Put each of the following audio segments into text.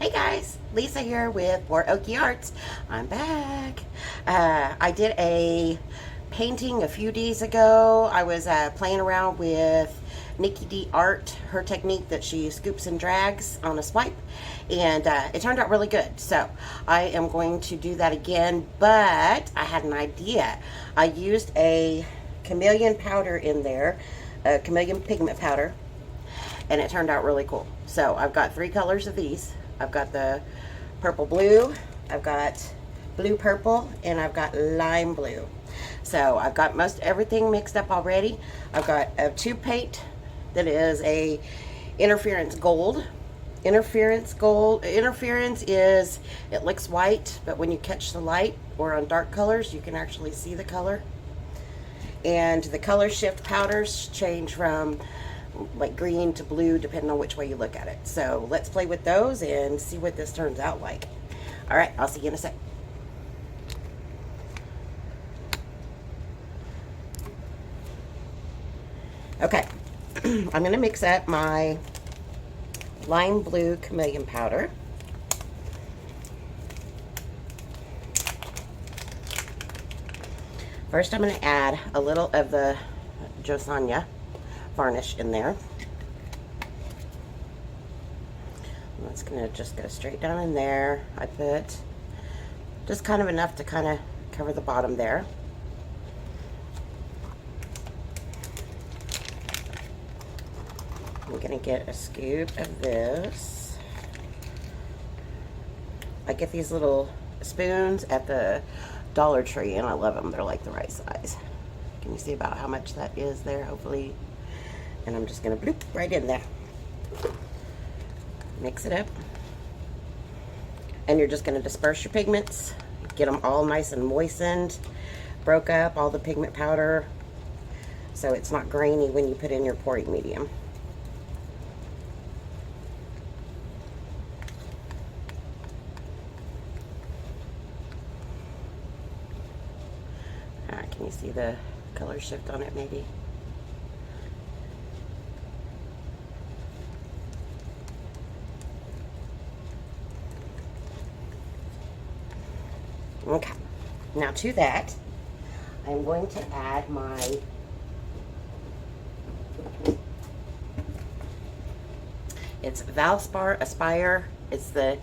Hey guys, Lisa here with More Okie Arts. I'm back. I did a painting a few days ago. I was playing around with Nikki D Art, her technique that she scoops and drags on a swipe, and it turned out really good. So I am going to do that again, but I had an idea. I used a Chameleon powder in there, a Chameleon pigment powder, and it turned out really cool. So I've got 3 colors of these. I've got the purple blue, I've got blue purple, and I've got lime blue. So I've got most everything mixed up already. I've got a tube paint that is a interference gold. Interference is, it looks white, but when you catch the light or on dark colors, you can actually see the color. And the color shift powders change from like green to blue depending on which way you look at it. So let's play with those and see what this turns out like. All right, I'll see you in a sec. Okay, I'm going to mix up my lime blue Chameleon powder. First, I'm going to add a little of the Josanya varnish in there. That's going to just go straight down in there. I put just kind of enough to kind of cover the bottom there. I'm going to get a scoop of this. I get these little spoons at the Dollar Tree, and I love them. They're like the right size. Can you see about how much that is there, hopefully? And I'm just going to bloop right in there. Mix it up. And you're just going to disperse your pigments. Get them all nice and moistened. Broke up all the pigment powder, so it's not grainy when you put in your pouring medium. Can you see the color shift on it maybe? Okay, now to that, I'm going to add my it's Valspar Aspire. It's the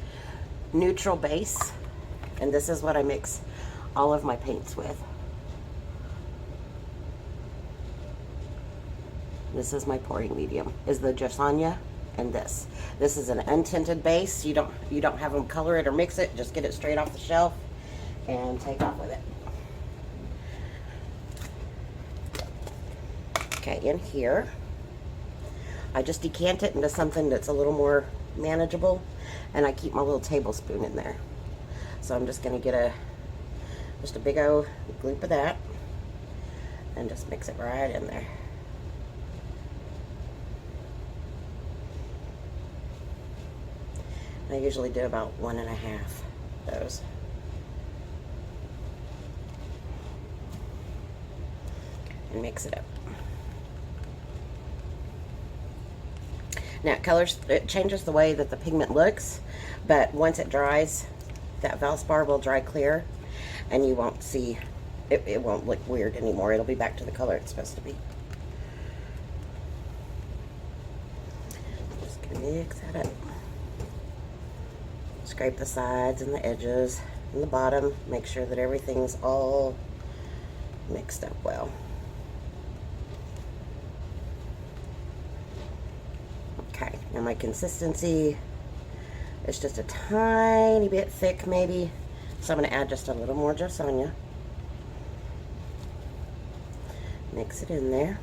neutral base, and this is what I mix all of my paints with. This is my pouring medium, is the Josanya, and this is an untinted base. You don't have them color it or mix it, just get it straight off the shelf and take off with it. Okay, in here, I just decant it into something that's a little more manageable, and I keep my little tablespoon in there. So I'm just going to get just a big old gloop of that, and just mix it right in there. I usually do about 1.5 of those. And mix it up. Now it changes the way that the pigment looks, but once it dries, that Valspar will dry clear, and you won't see, it won't look weird anymore. It'll be back to the color it's supposed to be. Just gonna mix that up. Scrape the sides and the edges and the bottom. Make sure that everything's all mixed up well. Okay, now my consistency is just a tiny bit thick maybe, so I'm going to add just a little more Josanya. Mix it in there.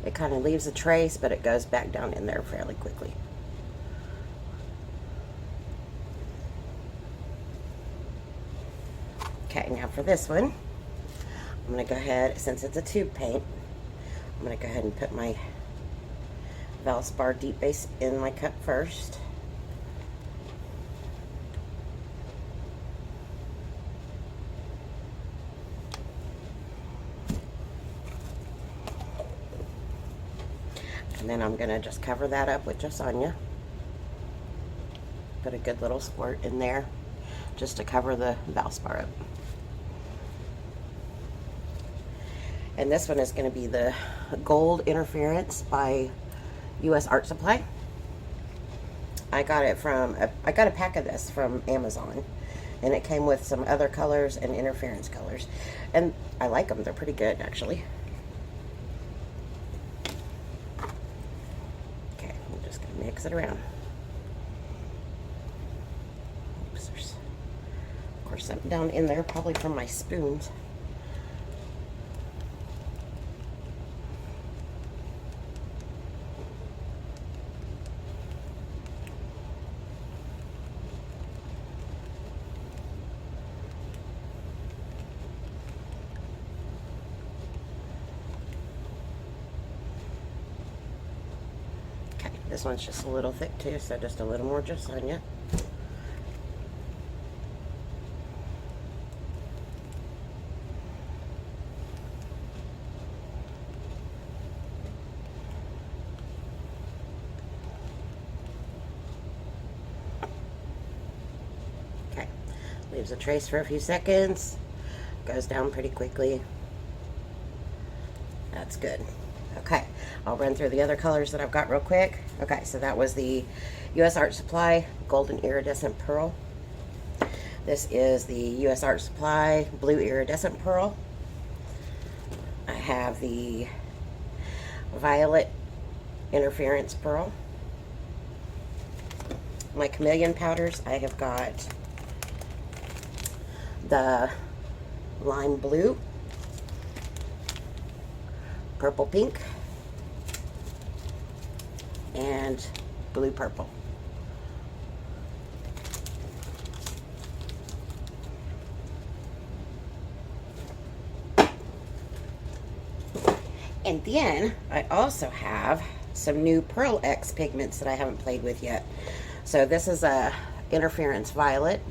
It kind of leaves a trace, but it goes back down in there fairly quickly. Okay, now for this one, I'm going to go ahead, since it's a tube paint, I'm going to go ahead and put my Valspar Deep Base in my cup first. And then I'm going to just cover that up with Jasanya. Put a good little squirt in there just to cover the Valspar up. And this one is going to be the Gold Interference by U.S. Art Supply. I got it from, I got a pack of this from Amazon. And it came with some other colors and interference colors. And I like them. They're pretty good, actually. Okay, I'm just going to mix it around. Oops, there's, of course, something down in there, probably from my spoons. This one's just a little thick too, so just a little more Jasanya. Okay, leaves a trace for a few seconds, goes down pretty quickly. That's good. Okay, I'll run through the other colors that I've got real quick. Okay, so that was the U.S. Art Supply Golden Iridescent Pearl. This is the U.S. Art Supply Blue Iridescent Pearl. I have the Violet Interference Pearl. My Chameleon powders, I have got the Lime Blue, Purple Pink, and Blue Purple. And then I also have some new Pearl X pigments that I haven't played with yet. So this is a Interference Violet.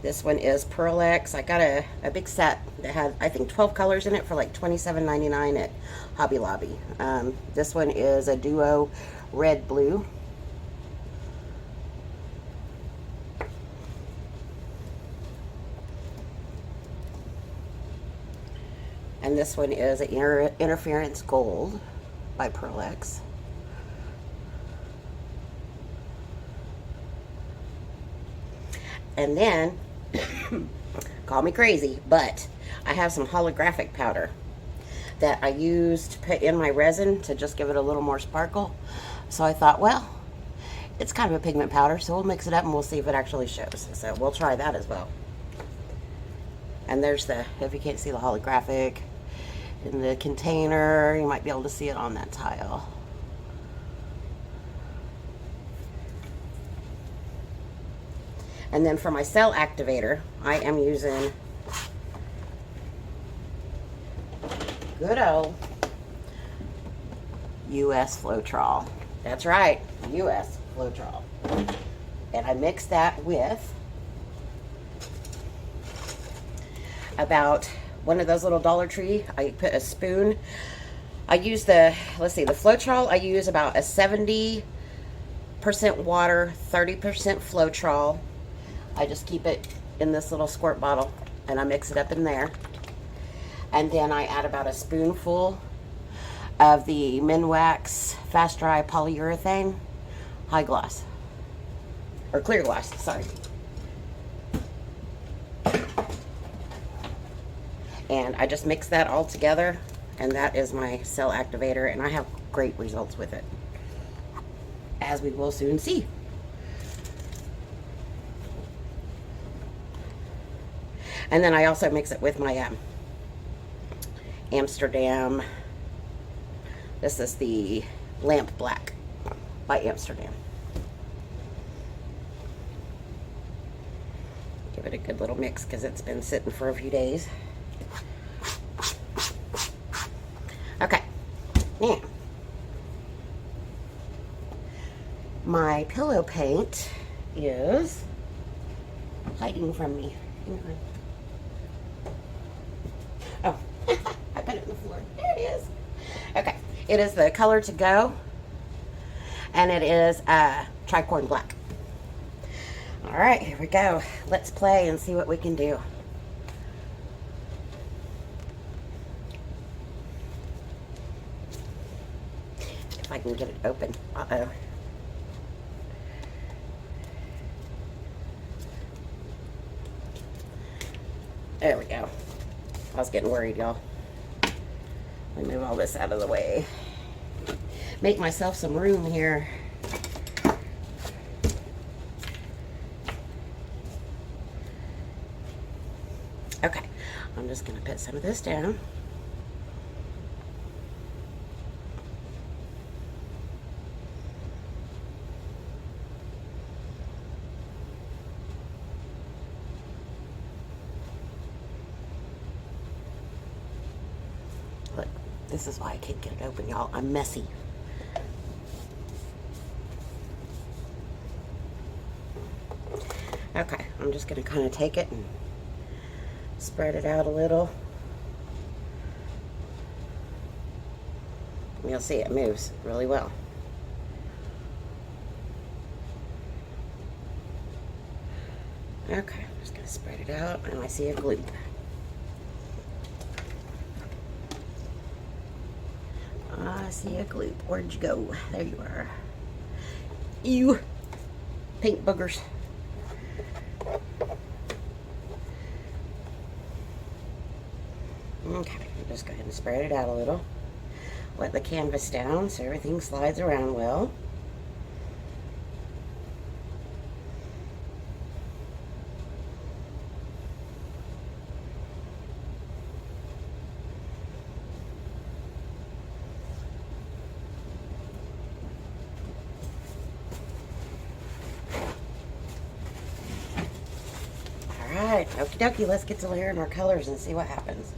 This one is Pearl X. I got a big set that had, I think, 12 colors in it for like $27.99 at Hobby Lobby. This one is a duo red-blue. And this one is an Interference Gold by Pearl X. And then, call me crazy, but I have some holographic powder that I used to put in my resin to just give it a little more sparkle. So I thought, well, it's kind of a pigment powder, so we'll mix it up and we'll see if it actually shows. So we'll try that as well. And there's the, if you can't see the holographic in the container, you might be able to see it on that tile. And then for my cell activator, I am using good old US Floetrol. That's right, US Floetrol. And I mix that with about one of those little Dollar Tree. I put a spoon. I use the, let's see, the Floetrol, I use about a 70% water, 30% Floetrol. I just keep it in this little squirt bottle and I mix it up in there. And then I add about a spoonful of the Minwax Fast Dry Polyurethane High Gloss. Or Clear Gloss, sorry. And I just mix that all together, and that is my cell activator, and I have great results with it, as we will soon see. And then I also mix it with my Amsterdam. This is the Lamp Black by Amsterdam. Give it a good little mix because it's been sitting for a few days. Now, my pillow paint is hiding from me. Oh, I put it on the floor. There it is. Okay, it is the color to go, and it is tricorn black. All right, here we go. Let's play and see what we can do. If I can get it open. Uh-oh. There we go. I was getting worried, y'all. Let me move all this out of the way. Make myself some room here. Okay, I'm just going to put some of this down. Look, this is why I can't get it open, y'all. I'm messy. Okay, I'm just going to kind of take it and spread it out a little. You'll see it moves really well. Okay, I'm just going to spread it out, and I see a gloop. I see a gloop. Where'd you go? There you are. Ew. Pink boogers. Okay, just go ahead and spread it out a little. Let the canvas down so everything slides around well. Alright, okie dokie, let's get to layering our colors and see what happens.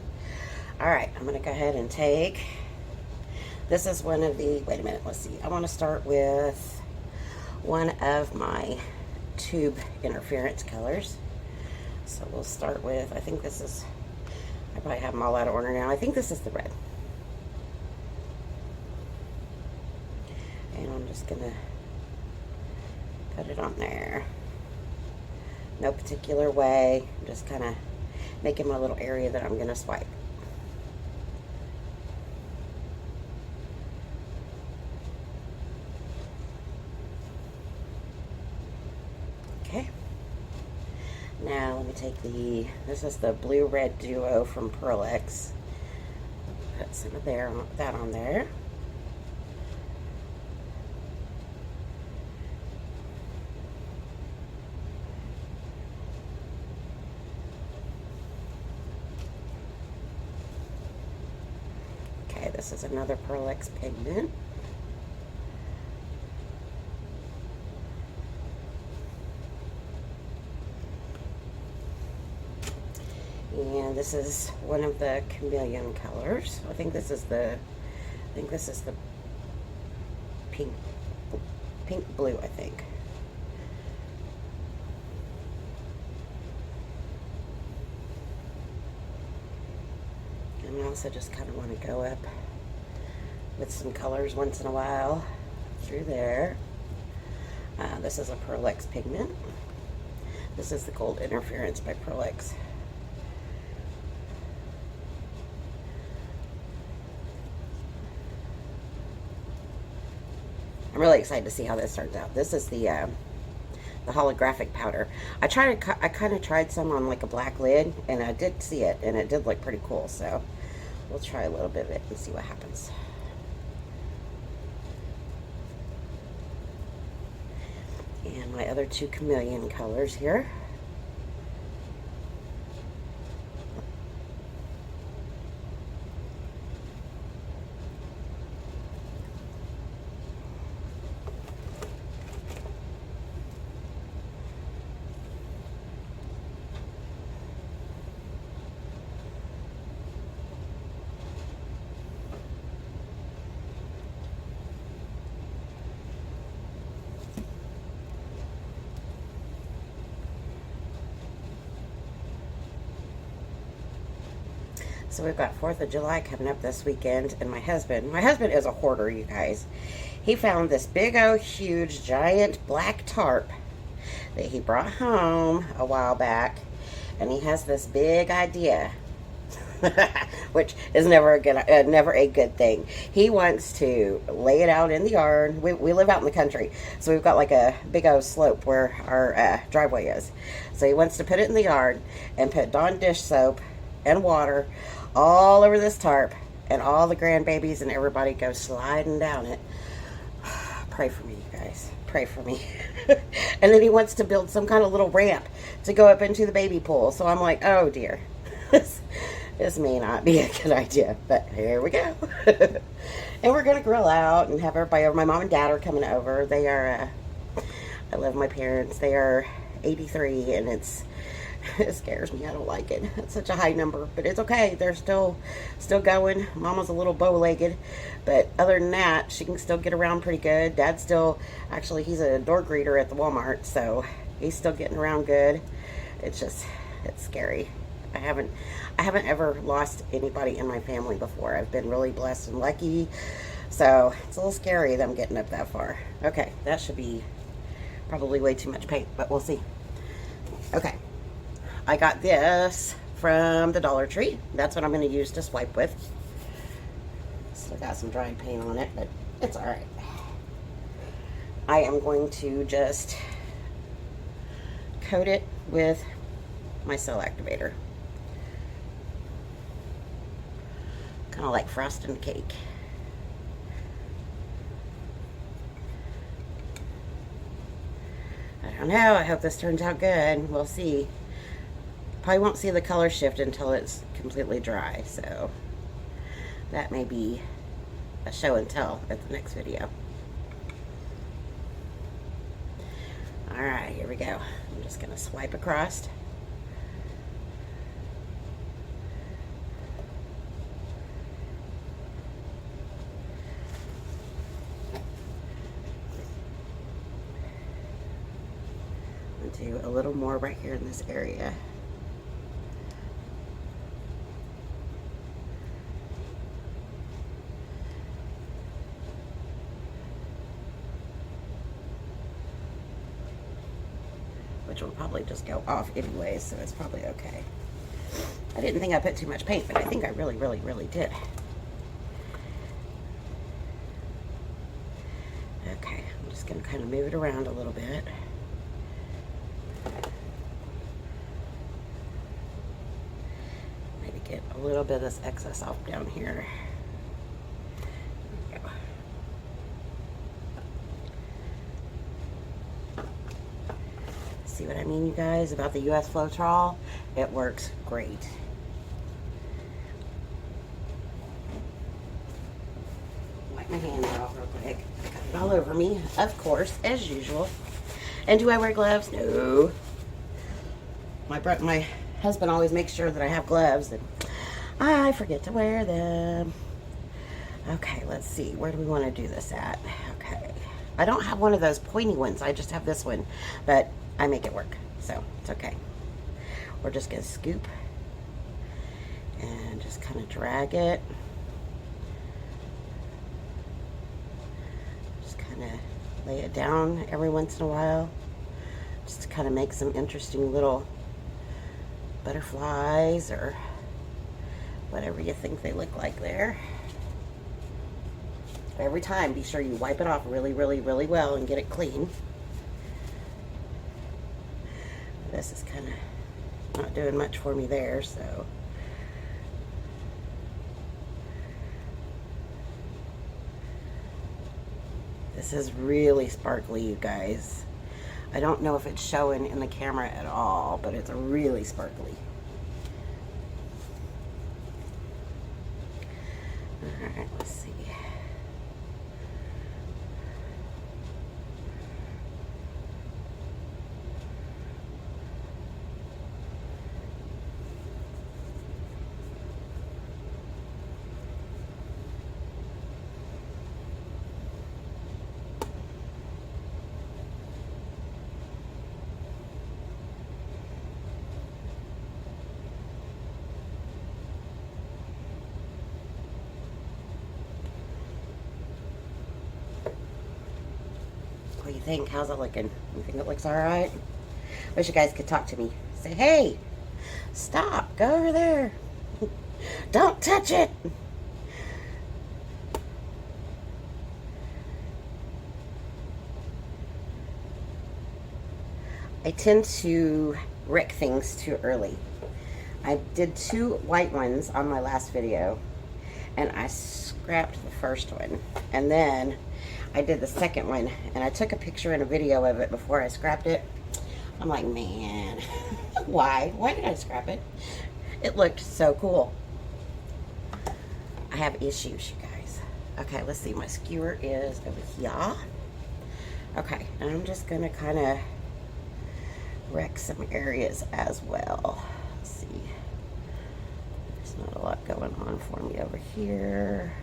Alright, I'm going to go ahead and take, this is one of the, wait a minute, let's see. I want to start with one of my tube interference colors. So we'll start with, I think this is, I probably have them all out of order now. I think this is the red. And I'm just going to put it on there. No particular way, I'm just kind of making my little area that I'm going to swipe. Okay. Now let me take this is the blue-red duo from Pearl X. Put some of that on there. Okay, this is another Pearl X pigment. And this is one of the Chameleon colors. I think this is the pink blue, I think. And I also just kind of want to go up with some colors once in a while through there. This is a Pearl X pigment. This is the Gold Interference by Pearl X. I'm really excited to see how this turns out. This is the holographic powder. I kind of tried some on like a black lid, and I did see it, and it did look pretty cool. So we'll try a little bit of it and see what happens. And my other two Chameleon colors here. So we've got 4th of July coming up this weekend, and my husband is a hoarder, you guys. He found this big old huge giant black tarp that he brought home a while back, and he has this big idea, which is never a good thing. He wants to lay it out in the yard. We live out in the country, so we've got like a big old slope where our driveway is. So he wants to put it in the yard and put Dawn dish soap and water all over this tarp, and all the grandbabies and everybody go sliding down it. Pray for me, you guys. Pray for me. And then he wants to build some kind of little ramp to go up into the baby pool. So I'm like, oh dear. This may not be a good idea, but here we go. And we're going to grill out and have everybody over. My mom and dad are coming over. They are, I love my parents. They are 83, and it scares me. I don't like it. It's such a high number, but it's okay. They're still going. Mama's a little bow-legged, but other than that, she can still get around pretty good. Dad's still, actually, he's a door greeter at the Walmart, so he's still getting around good. It's scary. I haven't ever lost anybody in my family before. I've been really blessed and lucky, so it's a little scary them getting up that far. Okay, that should be probably way too much paint, but we'll see. Okay. I got this from the Dollar Tree. That's what I'm going to use to swipe with. Still got some dried paint on it, but it's alright. I am going to just coat it with my cell activator. Kind of like frosting a cake. I don't know. I hope this turns out good. We'll see. Probably won't see the color shift until it's completely dry, so that may be a show and tell at the next video. Alright, here we go. I'm just going to swipe across. I'll do a little more right here in this area. Which will probably just go off anyway, so it's probably okay. I didn't think I put too much paint, but I think I really, really, really did. Okay, I'm just going to kind of move it around a little bit. Maybe get a little bit of this excess off down here. There we go. See what I mean, you guys, about the US Floetrol? It works great. Wipe my hand off real quick. I got it all over me, of course, as usual. And do I wear gloves? No. My husband always makes sure that I have gloves, and I forget to wear them. Okay, let's see. Where do we want to do this at? Okay. I don't have one of those pointy ones. I just have this one, but I make it work, so it's okay. We're just going to scoop and just kind of drag it. Just kind of lay it down every once in a while, just to kind of make some interesting little butterflies or whatever you think they look like there. Every time, be sure you wipe it off really, really, really well and get it clean. This is kind of not doing much for me there, so this is really sparkly, you guys. I don't know if it's showing in the camera at all, but it's really sparkly. Alright, let's see. think? How's it looking? You think it looks all right? Wish you guys could talk to me. Say, hey, stop, go over there. Don't touch it. I tend to wreck things too early. I did 2 white ones on my last video, and I scrapped the first one. And then I did the second one, and I took a picture and a video of it before I scrapped it. I'm like, man, why? Why did I scrap it? It looked so cool. I have issues, you guys. Okay, let's see. My skewer is over here. Okay, and I'm just going to kind of wreck some areas as well. Let's see. There's not a lot going on for me over here.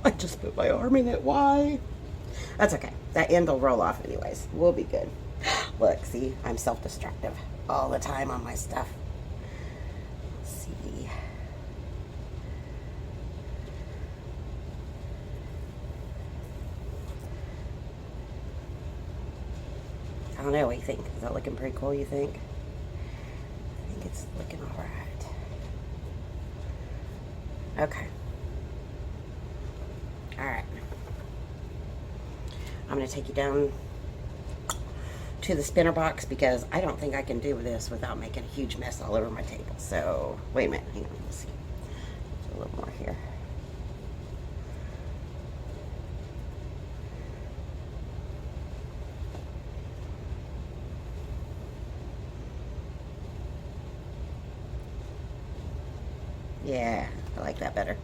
I just put my arm in it. Why? That's okay. That end will roll off anyways. We'll be good. Look, see? I'm self-destructive all the time on my stuff. Let's see. I don't know. What do you think? Is that looking pretty cool, you think? I think it's looking all right. Okay. All right. I'm going to take you down to the spinner box because I don't think I can do this without making a huge mess all over my table. So, wait a minute. Hang on. Let's see. There's a little more here. Yeah, I like that better.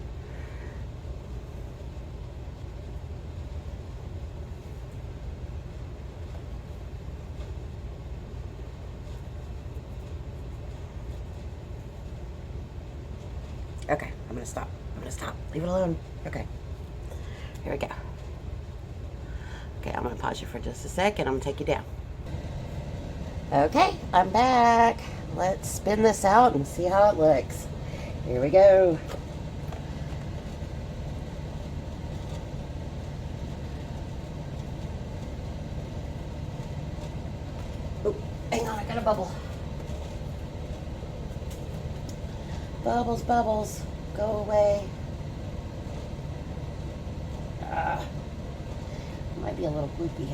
Okay, I'm gonna stop. I'm gonna stop. Leave it alone. Okay. Here we go. Okay, I'm gonna pause you for just a second. I'm gonna take you down. Okay, I'm back. Let's spin this out and see how it looks. Here we go. Oh, hang on, I got a bubble. Bubbles, bubbles, go away. Might be a little gloopy.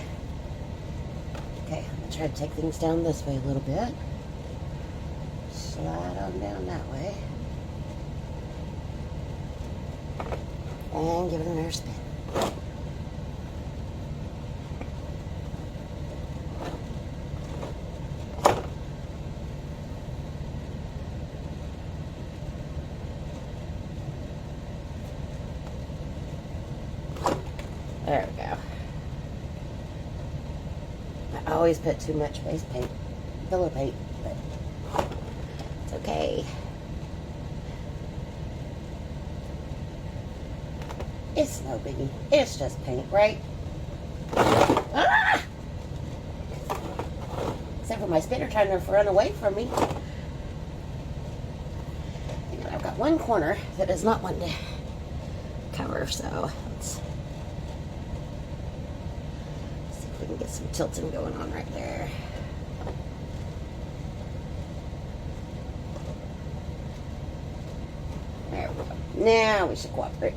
Okay, I'm gonna try to take things down this way a little bit. Slide on down that way. And give it another spin. There we go. I always put too much face paint, pillow paint, but it's okay. It's no biggie. It's just paint, right? Ah! Except for my spinner trying to run away from me. And I've got one corner that does not want to cover, so let's see if we can get some tilting going on right there. There we go. Now we should cooperate.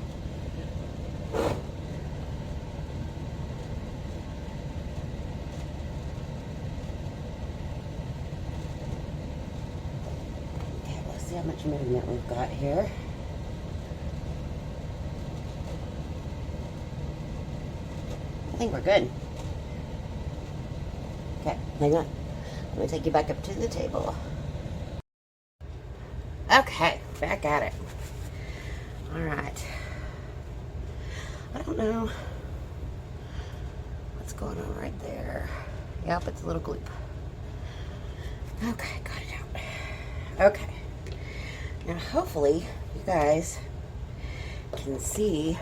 See how much movement we've got here. I think we're good. Okay, hang on. Let me take you back up to the table. Okay, back at it. All right. I don't know what's going on right there. Yep, it's a little gloop. Okay, got it out. Okay. Now hopefully you guys can see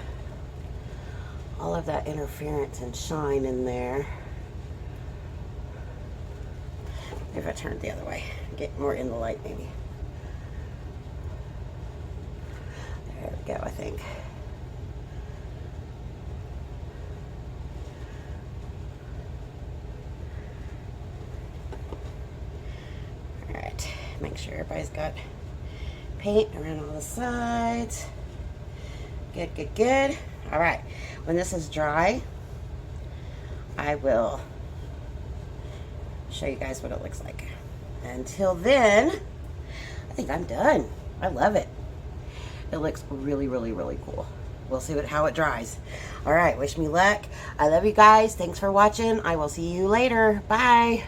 all of that interference and shine in there. If I turn it the other way, get more in the light maybe. There we go, I think. All right, make sure everybody's got paint around all the sides. Good, good, good. All right, when this is dry, I will show you guys what it looks like. Until then, I think I'm done. I love it. It looks really, really, really cool. We'll see how it dries. All right, wish me luck. I love you guys. Thanks for watching. I will see you later. Bye.